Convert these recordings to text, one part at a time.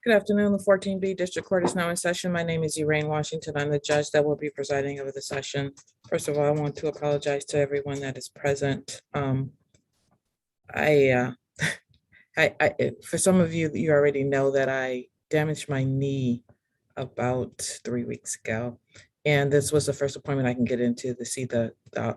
Good afternoon. The 14B District Court is now in session. My name is Elaine Washington. I'm the judge that will be presiding over the session. First of all, I want to apologize to everyone that is present. For some of you, you already know that I damaged my knee about 3 weeks ago. And this was the first appointment I can get into to see the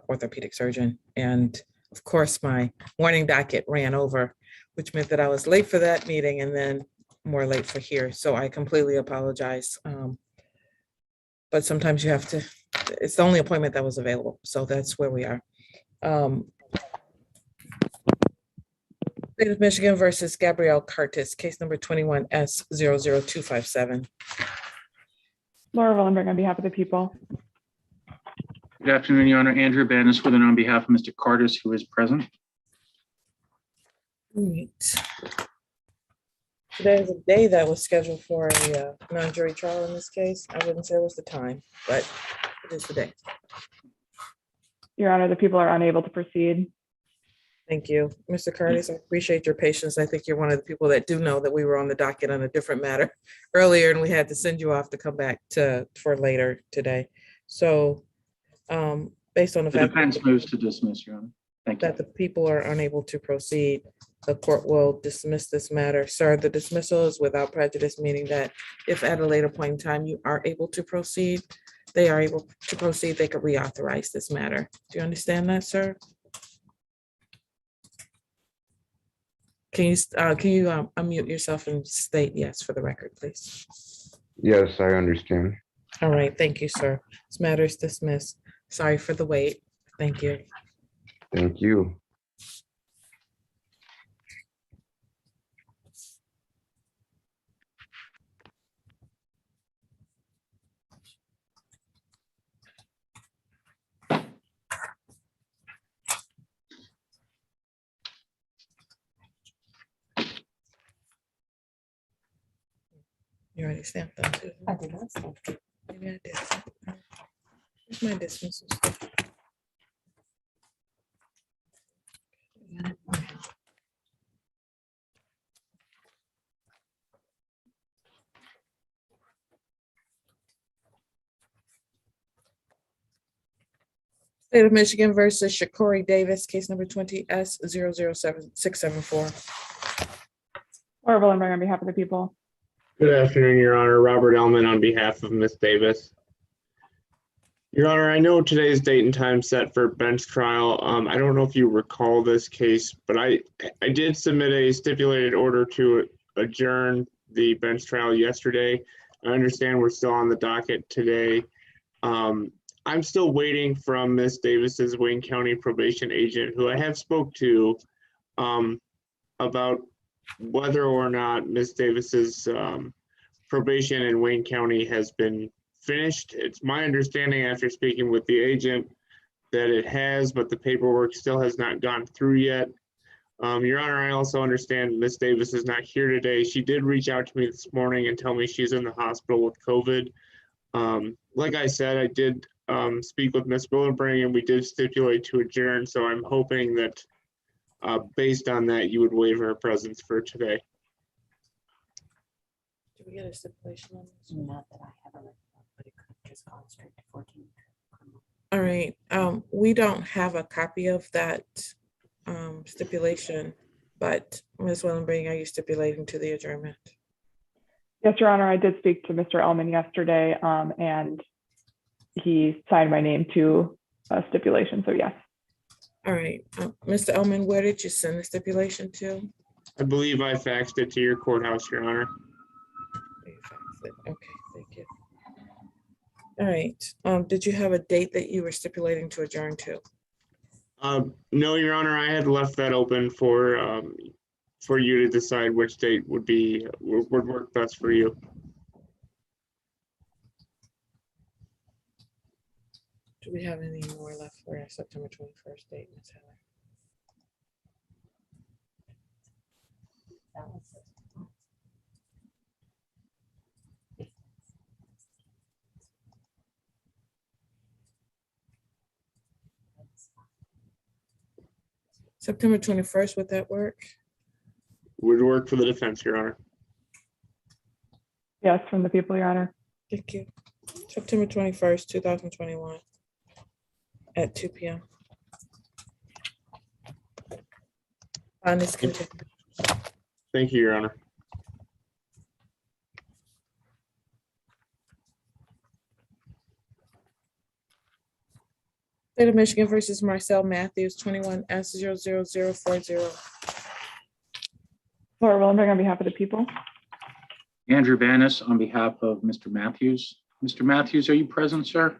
orthopedic surgeon. And of course, my morning docket ran over, which meant that I was late for that meeting and then more late for here. So I completely apologize. But sometimes you have to, it's the only appointment that was available. So that's where we are. State of Michigan versus Gabrielle Curtis, case number 21S00257. Laura Willenberg on behalf of the people. Good afternoon, Your Honor. Andrew Banis with and on behalf of Mr. Curtis, who is present. Right. Today is a day that was scheduled for a non-jury trial in this case. I wouldn't say it was the time, but it is the day. Your Honor, the people are unable to proceed. Thank you. Mr. Curtis, I appreciate your patience. I think you're one of the people that do know that we were on the docket on a different matter earlier and we had to send you off to come back for later today. So based on the fact defense moves to dismiss, Your Honor. Thank you. That the people are unable to proceed, the court will dismiss this matter. Sir, the dismissal is without prejudice, meaning that if at a later point in time you are able to proceed, they are able to proceed, they could reauthorize this matter. Do you understand that, sir? Can you unmute yourself and state yes for the record, please? Yes, I understand. All right, thank you, sir. This matter is dismissed. Sorry for the wait. Thank you. Thank you. You already stamped them too. I did not stamp it. Maybe I did. Where's my dismissal? State of Michigan versus Shakori Davis, case number 20S007674. Laura Willenberg on behalf of the people. Good afternoon, Your Honor. Robert Ellman on behalf of Ms. Davis. Your Honor, I know today's date and time set for bench trial. I don't know if you recall this case, but I did submit a stipulated order to adjourn the bench trial yesterday. I understand we're still on the docket today. I'm still waiting from Ms. Davis's Wayne County probation agent, who I have spoke to about whether or not Ms. Davis's probation in Wayne County has been finished. It's my understanding after speaking with the agent that it has, but the paperwork still has not gone through yet. Your Honor, I also understand Ms. Davis is not here today. She did reach out to me this morning and tell me she's in the hospital with COVID. Like I said, I did speak with Ms. Willenberg and we did stipulate to adjourn. So I'm hoping that based on that, you would waive her presence for today. Did we get a stipulation on this? Not that I have a, but it could just go straight to 14. All right, we don't have a copy of that stipulation, but Ms. Willenberg, are you stipulating to the adjournment? Yes, Your Honor, I did speak to Mr. Ellman yesterday and he signed my name to a stipulation, so yes. All right, Mr. Ellman, where did you send the stipulation to? I believe I faxed it to your courthouse, Your Honor. Okay, thank you. All right, did you have a date that you were stipulating to adjourn to? No, Your Honor, I had left that open for you to decide which date would work best for you. Do we have any more left for our September 21st date, Ms. Heather? That was it. September 21st, would that work? Would work for the defense, Your Honor. Yes, from the people, Your Honor. Thank you. September 21st, 2021 at 2 p.m. On this continued. Thank you, Your Honor. State of Michigan versus Marcel Matthews, 21S00040. Laura Willenberg on behalf of the people. Andrew Banis on behalf of Mr. Matthews. Mr. Matthews, are you present, sir?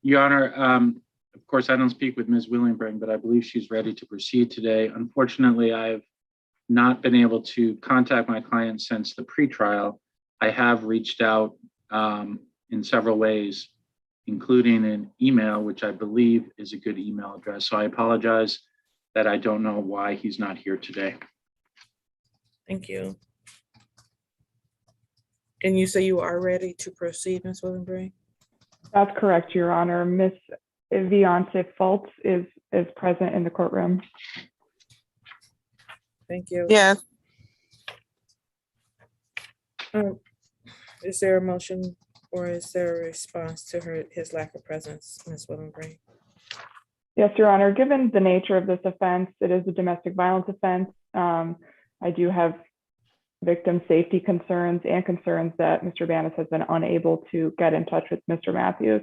Your Honor, of course, I don't speak with Ms. Williamberg, but I believe she's ready to proceed today. Unfortunately, I've not been able to contact my client since the pretrial. I have reached out in several ways, including an email, which I believe is a good email address. So I apologize that I don't know why he's not here today. Thank you. And you say you are ready to proceed, Ms. Williamberg? That's correct, Your Honor. Miss Viance Fultz is present in the courtroom. Thank you. Yeah, Is there a motion or is there a response to his lack of presence, Ms. Williamberg? Yes, Your Honor. Given the nature of this offense, it is a domestic violence offense. I do have victim safety concerns and concerns that Mr. Banis has been unable to get in touch with Mr. Matthews.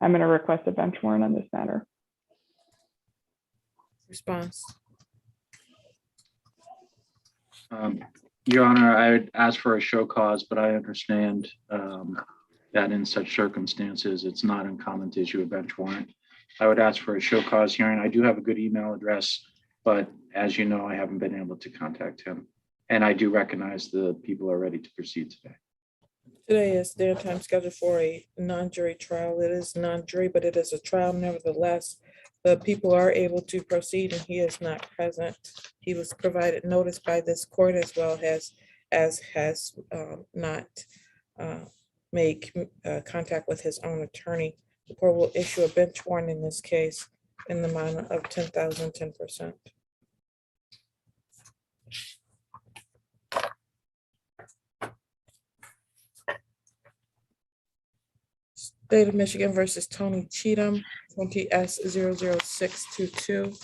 I'm going to request a bench warrant on this matter. Response. Your Honor, I would ask for a show cause, but I understand that in such circumstances, it's not uncommon to issue a bench warrant. I would ask for a show cause hearing. I do have a good email address, but as you know, I haven't been able to contact him. And I do recognize the people are ready to proceed today. Today is their time scheduled for a non-jury trial. It is non-jury, but it is a trial nevertheless. The people are able to proceed and he is not present. He was provided notice by this court as well as has not made contact with his own attorney. The court will issue a bench warrant in this case in the amount of $10,000, 10%. State of Michigan versus Tony Cheatham, 20S00622,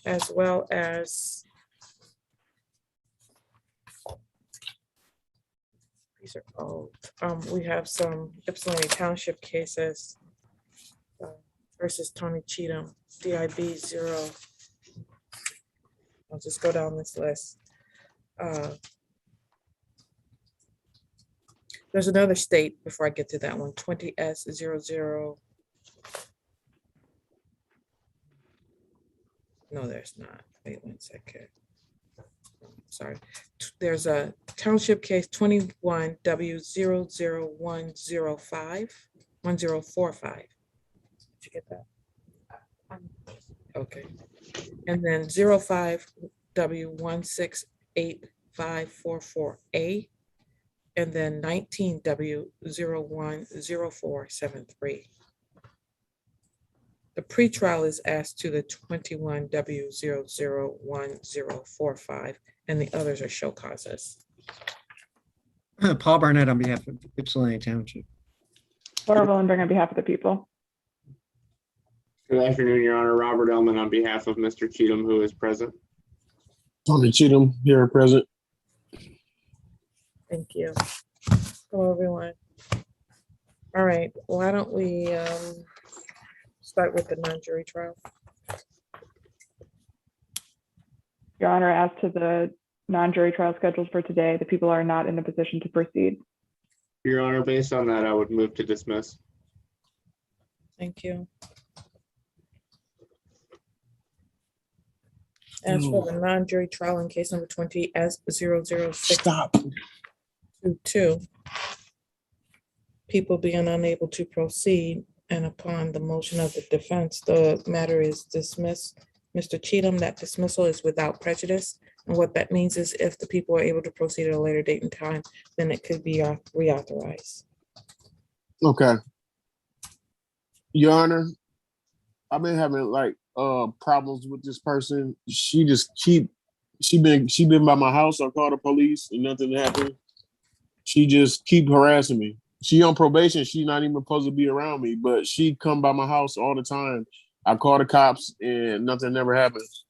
as well as these are called, we have some Ypsilanti Township cases versus Tony Cheatham, DIB 0. I'll just go down this list. There's another state before I get to that one, 20S00. No, there's not. Wait 1 second. Sorry. There's a township case 21W00105, 1045. Did you get that? Okay. And then 05W168544A. And then 19W010473. The pretrial is asked to the 21W00105, and the others are show causes. Paul Barnett on behalf of Ypsilanti Township. Laura Willenberg on behalf of the people. Good afternoon, Your Honor. Robert Ellman on behalf of Mr. Cheatham, who is present. Tony Cheatham, here present. Thank you. Hello, everyone. All right, why don't we start with the non-jury trial? Your Honor, as to the non-jury trial scheduled for today, the people are not in a position to proceed. Your Honor, based on that, I would move to dismiss. Thank you. As for the non-jury trial in case number 20S00622, Stop. people being unable to proceed, and upon the motion of the defense, the matter is dismissed. Mr. Cheatham, that dismissal is without prejudice. And what that means is if the people are able to proceed at a later date and time, then it could be reauthorized. Okay. Your Honor, I've been having like problems with this person. She just keep She been by my house. I called the police and nothing happened. She just keep harassing me. She on probation. She's not even supposed to be around me, but she come by my house all the time. I call the cops and nothing never happens.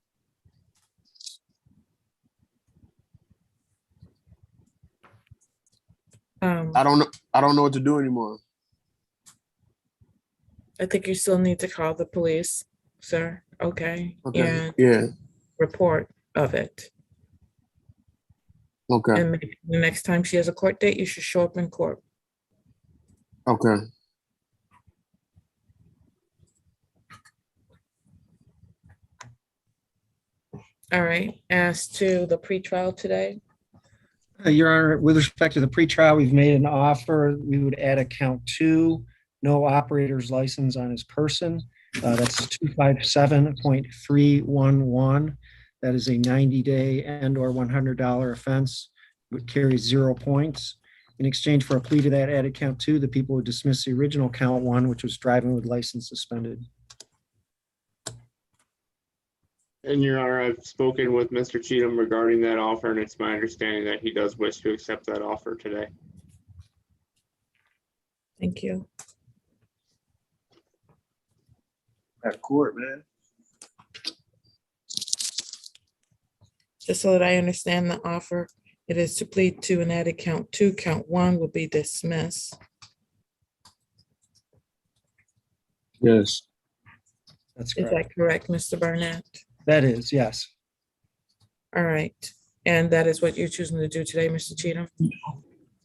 I don't know what to do anymore. I think you still need to call the police, sir. Okay. Okay. And Yeah. report of it. Okay. And maybe the next time she has a court date, you should show up in court. Okay. All right. As to the pretrial today, Your Honor, with respect to the pretrial, we've made an offer. We would add a count 2, no operator's license on his person. That's 257.311. That is a 90-day and/or $100 offense, would carry 0 points. In exchange for a plea to that added count 2, the people would dismiss the original count 1, which was driving with license suspended. And Your Honor, I've spoken with Mr. Cheatham regarding that offer, and it's my understanding that he does wish to accept that offer today. thank you. At court, man. Just so that I understand the offer, it is to plead to an added count 2. Count 1 will be dismissed. Yes. That's Is correct. that correct, Mr. Barnett? That is, yes. All right. And that is what you're choosing to do today, Mr. Cheatham?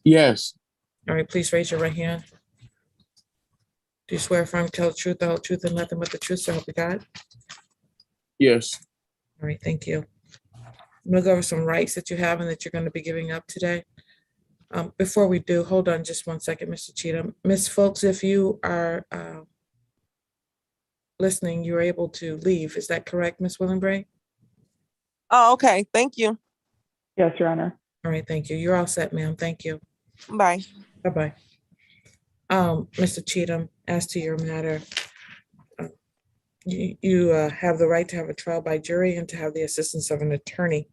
Yes. All right, please raise your right hand. Do you swear affirm to tell the truth, the whole truth, and nothing but the truth, so help you God? Yes. All right, thank you. I'm gonna go over some rights that you have and that you're gonna be giving up today. Before we do, hold on just 1 second, Mr. Cheatham. Ms. Folks, if you are listening, you're able to leave. Is that correct, Ms. Willenbray? Oh, okay. Thank you. Yes, Your Honor. All right, thank you. You're all set, ma'am. Thank you. Bye. Bye-bye. Mr. Cheatham, as to your matter, you have the right to have a trial by jury and to have the assistance of an attorney.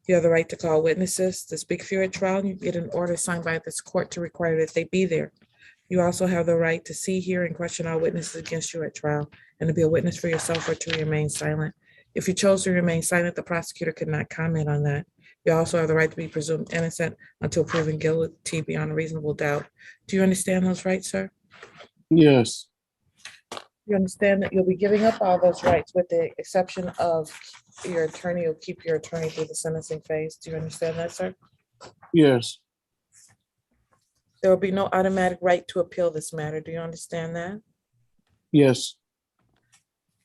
You have the right to call witnesses to speak for you at trial. You get an order signed by this court to require that they be there. You also have the right to see, hear, and question all witnesses against you at trial and to be a witness for yourself or to remain silent. If you chose to remain silent, the prosecutor could not comment on that. You also have the right to be presumed innocent until proven guilty beyond a reasonable doubt. Do you understand those rights, sir? Yes. You understand that you'll be giving up all those rights with the exception of your attorney will keep your attorney through the sentencing phase. Do you understand that, sir? Yes. There will be no automatic right to appeal this matter. Do you understand that? Yes.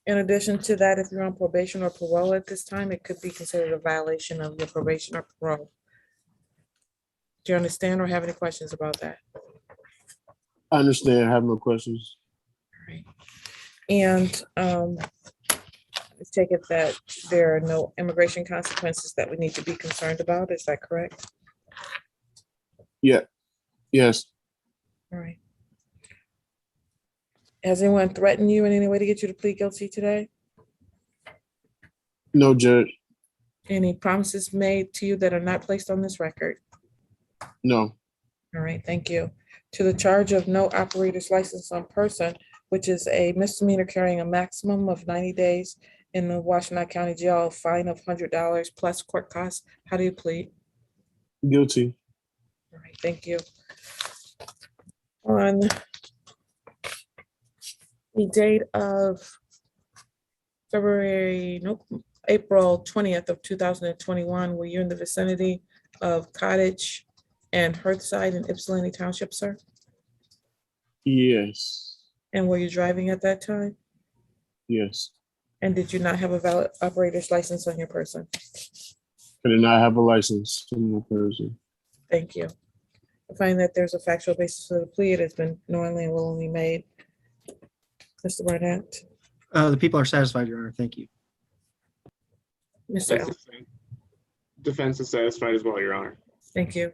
In addition to that, if you're on probation or parole at this time, it could be considered a violation of your probation or parole. Do you understand or have any questions about that? I understand. I have no questions. All right. And I take it that there are no immigration consequences that we need to be concerned about. Is that correct? Yeah. Yes. All right. Has anyone threatened you in any way to get you to plead guilty today? No, Judge. Any promises made to you that are not placed on this record? No. All right, thank you. To the charge of no operator's license on person, which is a misdemeanor carrying a maximum of 90 days in the Washington County Jail, fine of $100 plus court costs. How do you plead? Guilty. All right, thank you. On the date of April 20th of 2021, were you in the vicinity of Cottage and Hearthside in Ypsilanti Township, sir? Yes. And were you driving at that time? Yes. And did you not have a valid operator's license on your person? I did not have a license on my person. Thank you. I find that there's a factual basis for the plea. It has been knowingly and willingly made. Mr. Barnett, The people are satisfied, Your Honor. Thank you. Mr. That's Al, the thing. Defense is satisfied as well, Your Honor. thank you.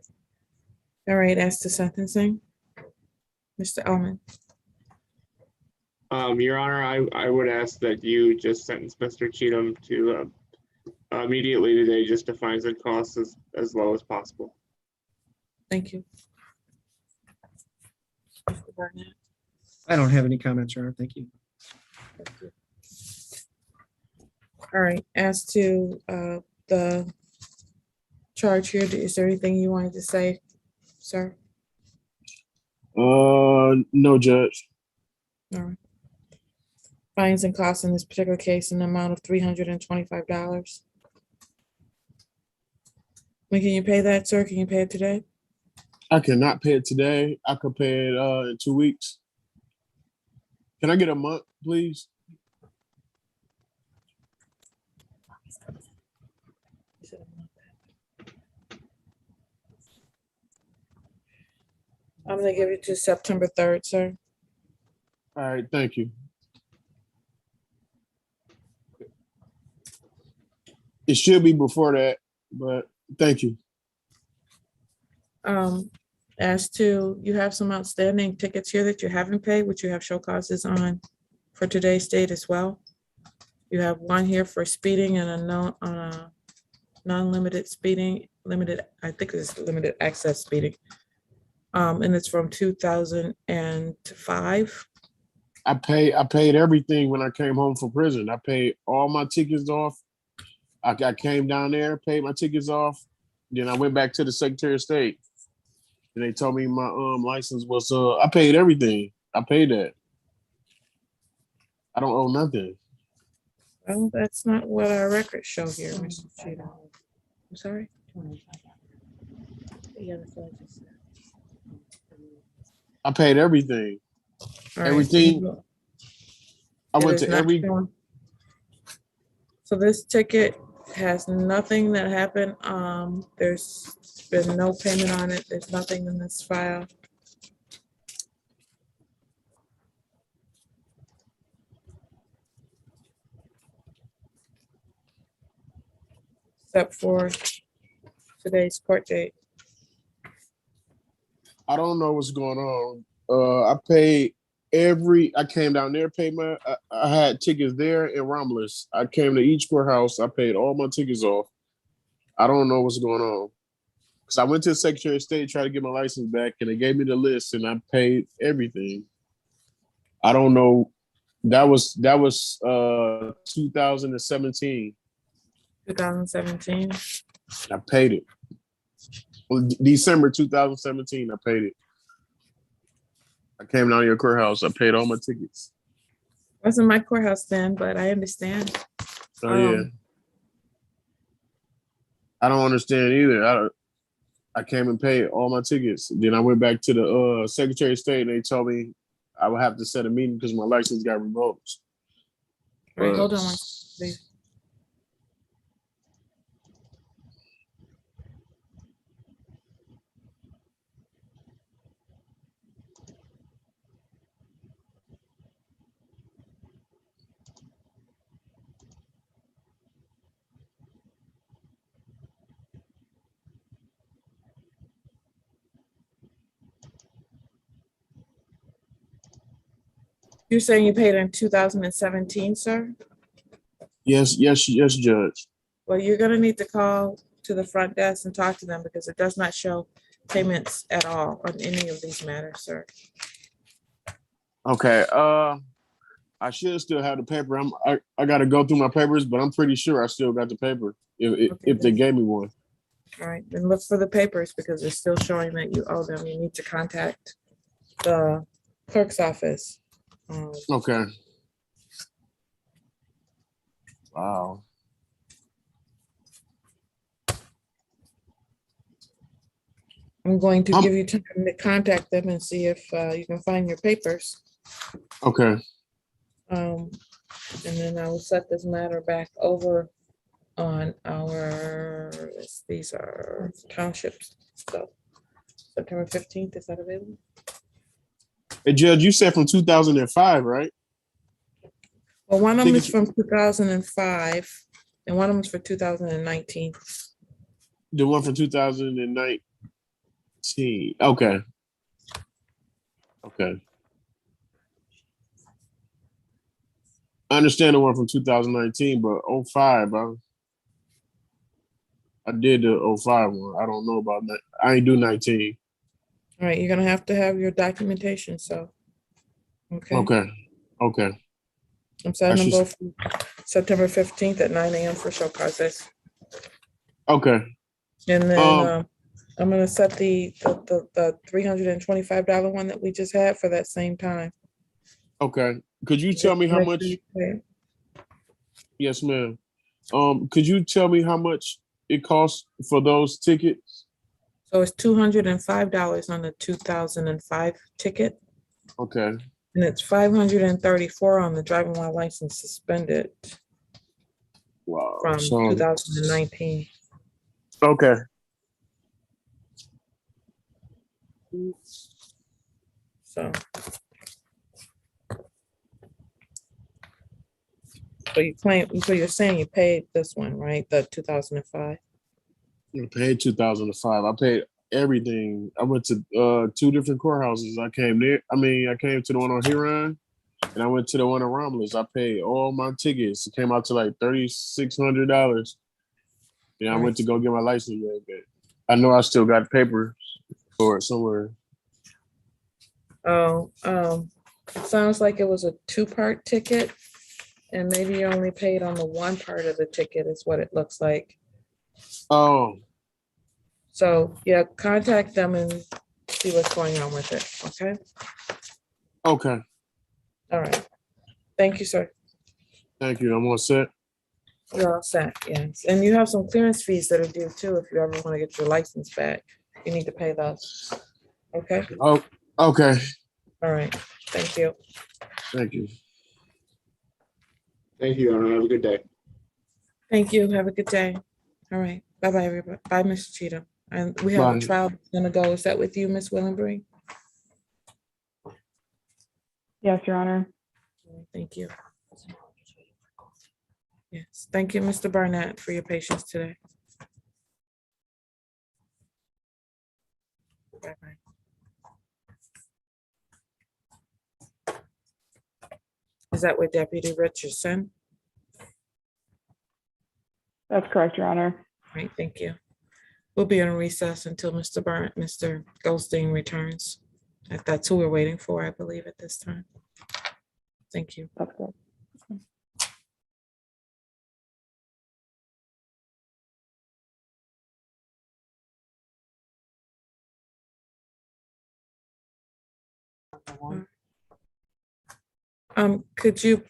All right, as to sentencing, Mr. Alman, Your Honor, I would ask that you just sentence Mr. Cheatham to immediately today, just to fines and costs as low as possible. Thank you. Mr. Barnett? I don't have any comments, Your Honor. Thank you. Thank you. All right, as to the charge here, is there anything you wanted to say, sir? No, Judge. All right. Fines and costs in this particular case in the amount of $325. When can you pay that, sir? Can you pay it today? I cannot pay it today. I could pay it in 2 weeks. Can I get a month, please? I'm gonna give it to September 3rd, sir. All right, thank you. It should be before that, but thank you. As to, you have some outstanding tickets here that you haven't paid, which you have show causes on for today's date as well. You have one here for speeding and a non-limited speeding, I think it's limited access speeding. And it's from 2005. I paid everything when I came home from prison. I paid all my tickets off. I came down there, paid my tickets off. Then I went back to the Secretary of State. And they told me my license was I paid everything. I paid that. I don't owe nothing. Well, that's not what our records show here, Mr. Cheatham. I'm sorry. I paid everything. All right, Everything. so I it went is to not every. showing. So this ticket has nothing that happened. There's been no payment on it. There's nothing in this file. Except for today's court date. I don't know what's going on. I came down there, paid I had tickets there in Romulus. I came to each courthouse. I paid all my tickets off. I don't know what's going on. Because I went to the Secretary of State to try to get my license back, and they gave me the list, and I paid everything. I don't know. That was 2017. 2017. I paid it. Well, December 2017, I paid it. I came down to your courthouse. I paid all my tickets. Wasn't my courthouse then, but I understand. Oh yeah. I don't understand either. I came and paid all my tickets. Then I went back to the Secretary of State and they told me I would have to set a meeting because my license got revoked. All right, hold on one second, please. You're saying you paid in 2017, sir? Yes, Judge. Well, you're gonna need to call to the front desk and talk to them because it does not show payments at all on any of these matters, sir. Okay. I should still have the paper. I got to go through my papers, but I'm pretty sure I still got the paper if they gave me one. All right, then look for the papers because it's still showing that you owe them. You need to contact the clerk's office. Okay. Wow. I'm going to give you time to contact them and see if you can find your papers. Okay. And then I will set this matter back over on our, these are townships. So September 15th, is that available? Hey, Judge, you said from 2005, right? Well, one of them is from 2005 and one of them is for 2019. The one from 2019. Okay. Okay. I understand the one from 2019, but 05, I did the '05 one. I don't know about that. I ain't do 19. All right, you're gonna have to have your documentation, so. Okay, Okay. Okay. I'm I setting them should. both for September 15th at 9 a.m. for show causes. Okay. And then Um. I'm gonna set the $325 one that we just had for that same time. Okay. Could you Just tell me how make much? sure you pay it. Yes, ma'am. Could you tell me how much it costs for those tickets? So it's $205 on the 2005 ticket, Okay. and it's $534 on the driving while license suspended Wow. from So 2019. okay. So. So you claim, so you're saying you paid this one, right? The 2005? I paid 2005. I paid everything. I went to two different courthouses. I came there. I mean, I came to the one on Huron, and I went to the one in Romulus. I paid all my tickets. It came out to like $3,600. And I Right. went to go get my license back. But I know I still got papers for it somewhere. Oh, it sounds like it was a two-part ticket, and maybe you only paid on the one part of the ticket is what it looks like. Oh, So, yeah, contact them and see what's going on with it, okay? okay. All right. Thank you, sir. Thank you. I'm all set. You're all set, yes. And you have some clearance fees that are due too, if you ever want to get your license back. You need to pay those. Okay, Oh, okay. all right. Thank you. Thank you. Thank you, Your Honor. Have a good day. Thank you. Have a good day. All right. Bye-bye, everybody. Bye, Mr. Cheatham. And we have a Bye. trial that's gonna go. Is that with you, Ms. Willenbury? Yes, Your Honor. Thank you. Yes, thank you, Mr. Barnett, for your patience today. Bye-bye. Is that with Deputy Richardson? That's correct, Your Honor. Right, thank you. We'll be on recess until Mr. Goldstein returns. That's who we're waiting for, I believe, at this time. Thank you. That's correct. Could you,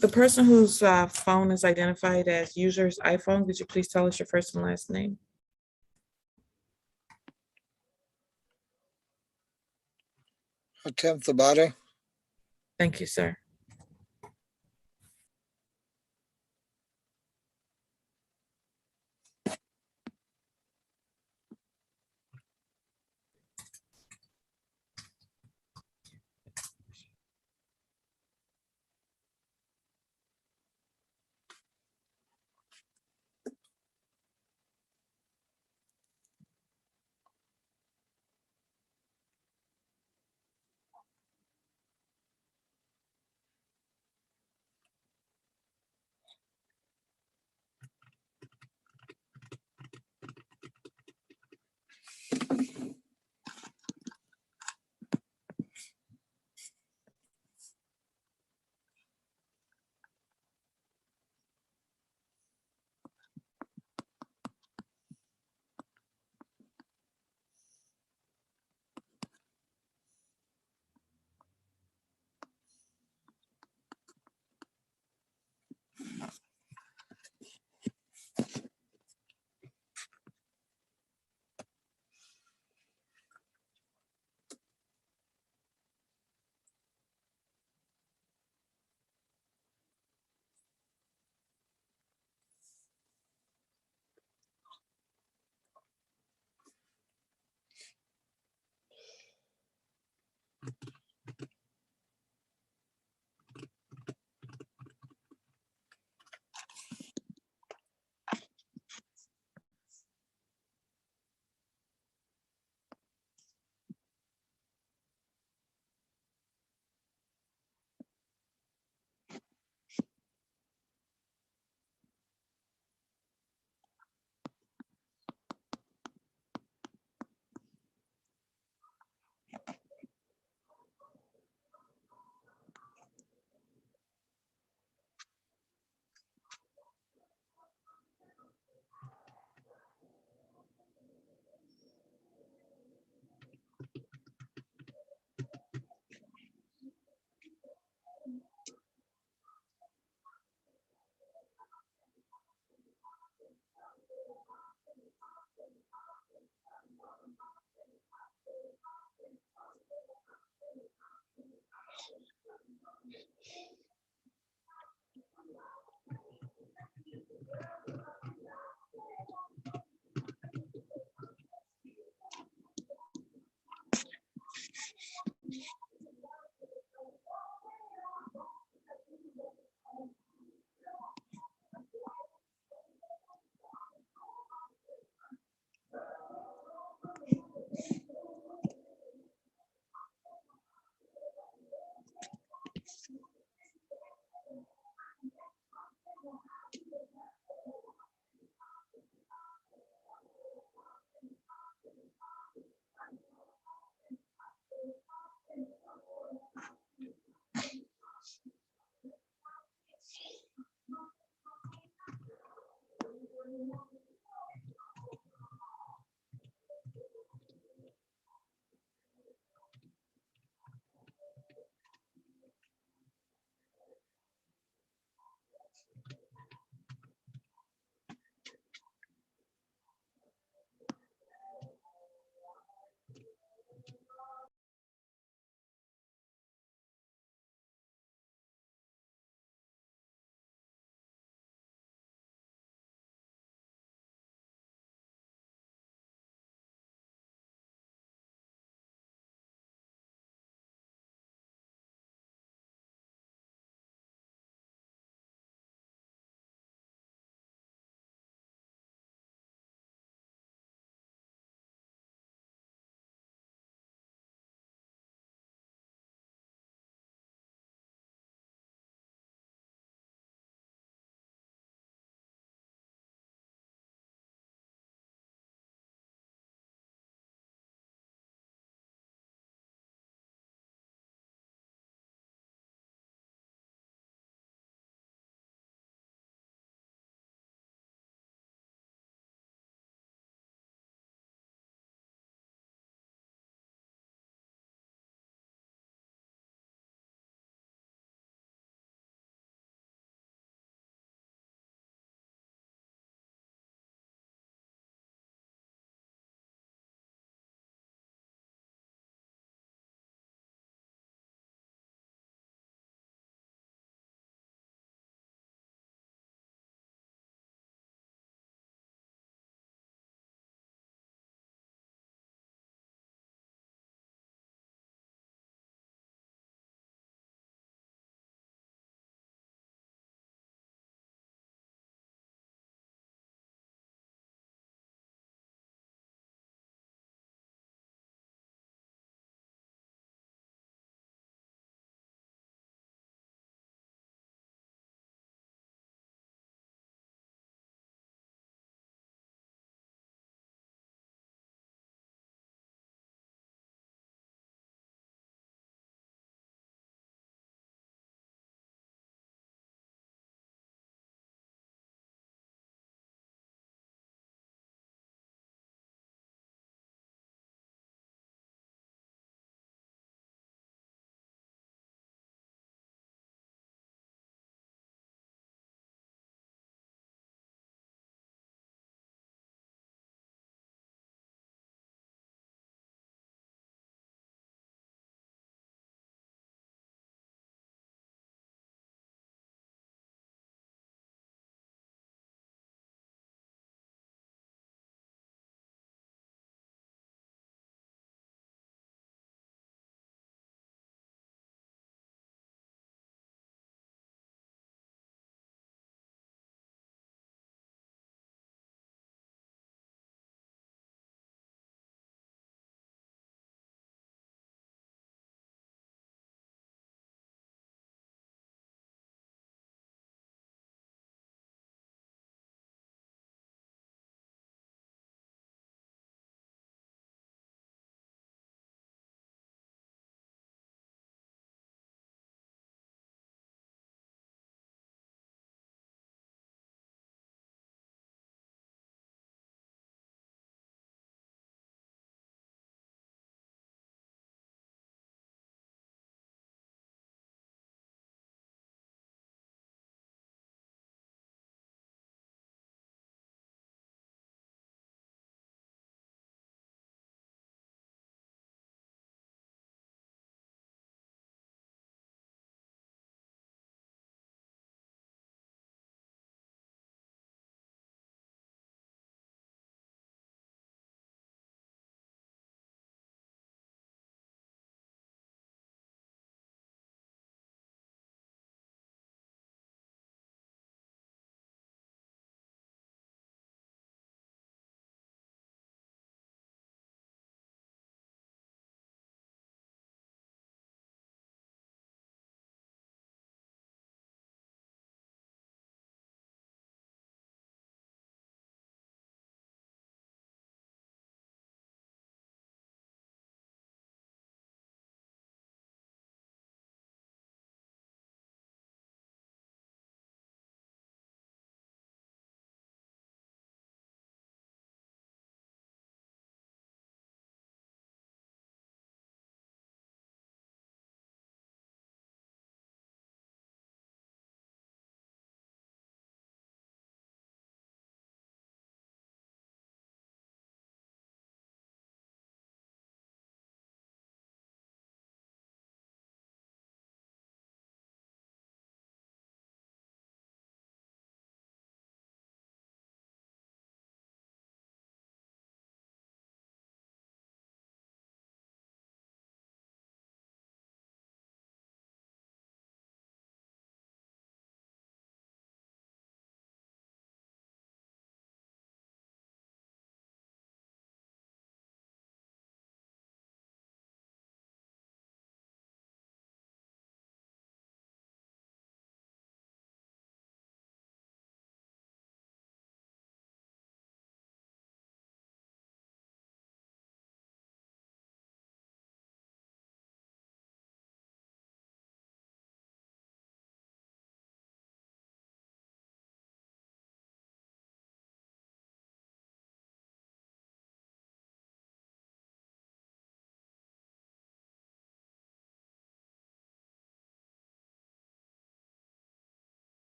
the person whose phone is identified as user's iPhone, could you please tell us your first and last name? Attempt the body. Thank you, sir.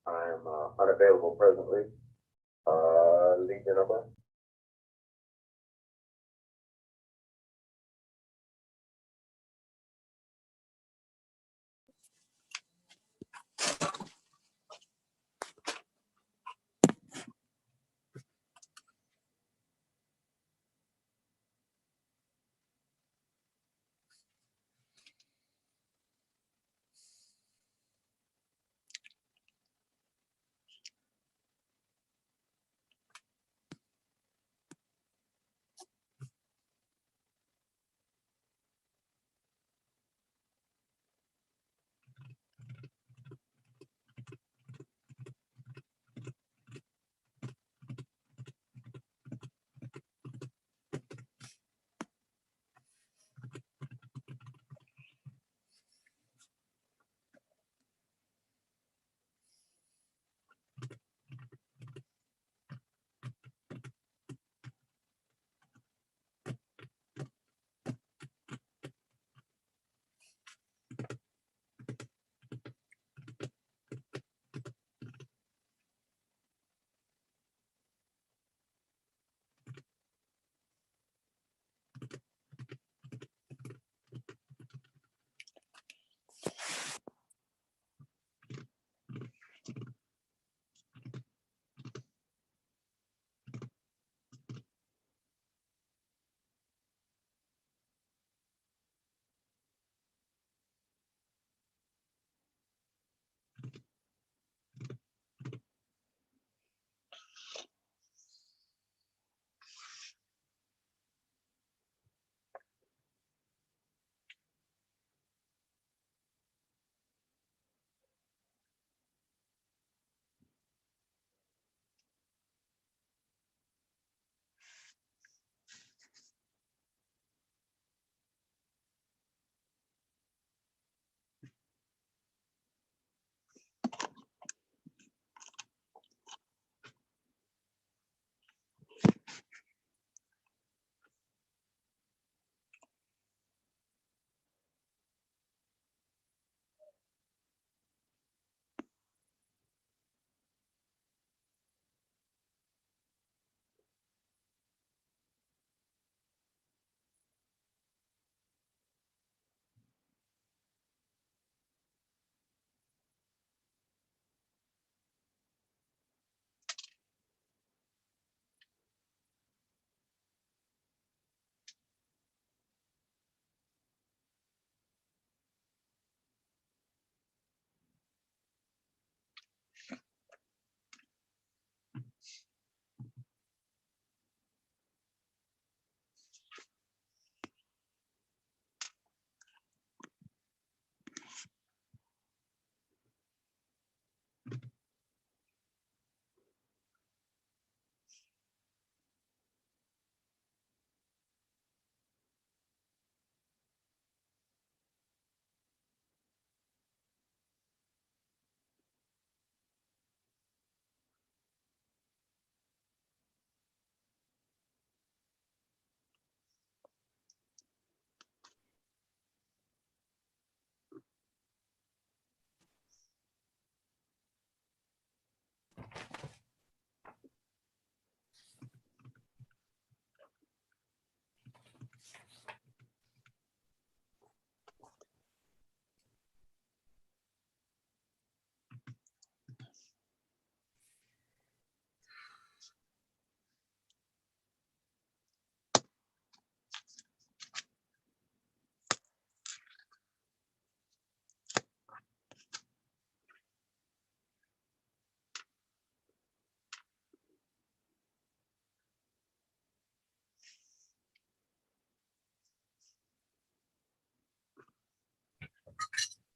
I'm unavailable presently. Lead the number.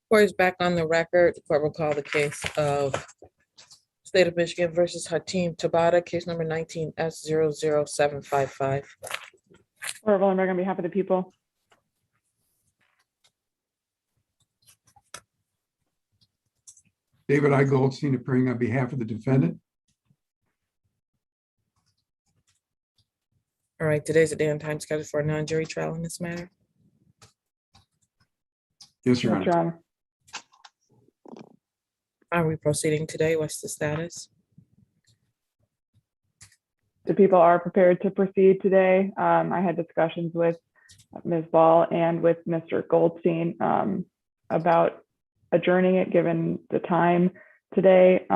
Court is back on the record. The court will call the case of State of Michigan versus Hatim Tabata, case number 19S00755. Laura Vollenberg on behalf of the people. David I. Goldstein appearing on behalf of the defendant. All right, today's the day and time scheduled for a non-jury trial in this matter. Yes, Your Yes, Honor. Your Honor. Are we proceeding today? What's the status? The people are prepared to proceed today. I had discussions with Ms. Ball and with Mr. Goldstein about adjourning it given the time today.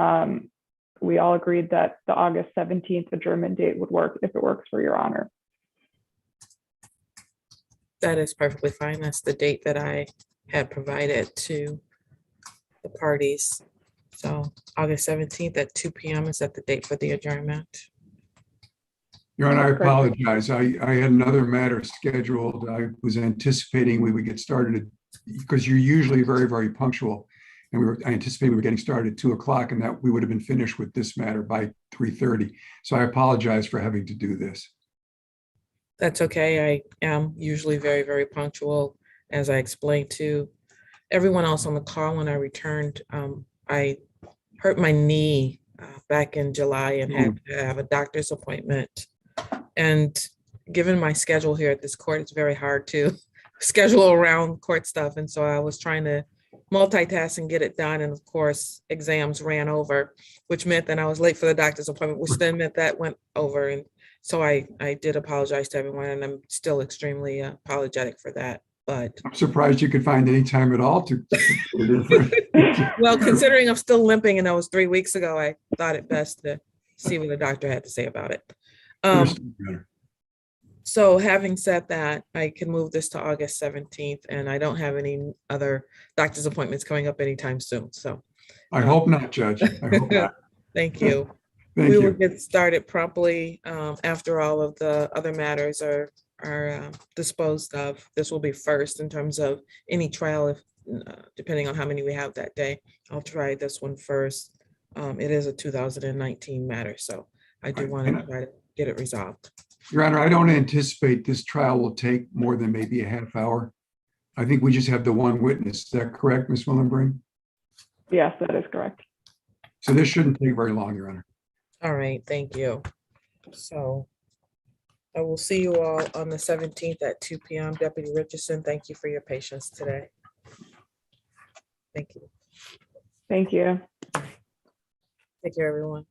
We all agreed that the August 17th adjournment date would work if it works for your honor. That is perfectly fine. That's the date that I had provided to the parties. So August 17th at 2 p.m. is that the date for the adjournment? Your Honor, I apologize. I had another matter scheduled. I was anticipating we would get started because you're usually very, very punctual. And I anticipated we were getting started at 2 o'clock and that we would have been finished with this matter by 3:30. So I apologize for having to do this. That's okay. I am usually very, very punctual. As I explained to everyone else on the call when I returned, I hurt my knee back in July and had to have a doctor's appointment. And given my schedule here at this court, it's very hard to schedule around court stuff. And so I was trying to multitask and get it done. And of course, exams ran over, which meant that I was late for the doctor's appointment, which then meant that went over. And so I did apologize to everyone, and I'm still extremely apologetic for that. But I'm surprised you could find any time at all to well, considering I'm still limping and that was 3 weeks ago, I thought it best to see what the doctor had to say about it. So having said that, I can move this to August 17th, and I don't have any other doctor's appointments coming up anytime soon. So I hope not, Judge. I hope not. Thank you. Thank We will you. get started promptly after all of the other matters are disposed of. This will be first in terms of any trial, if depending on how many we have that day. I'll try this one first. It is a 2019 matter, so I do want to try to get it resolved. Your Honor, I don't anticipate this trial will take more than maybe a half hour. I think we just have the one witness. Is that correct, Ms. Willenbring? Yes, that is correct. So this shouldn't take very long, Your Honor. All right, thank you. So I will see you all on the 17th at 2 p.m. Deputy Richardson, thank you for your patience today. Thank you. Thank you. Take care, everyone.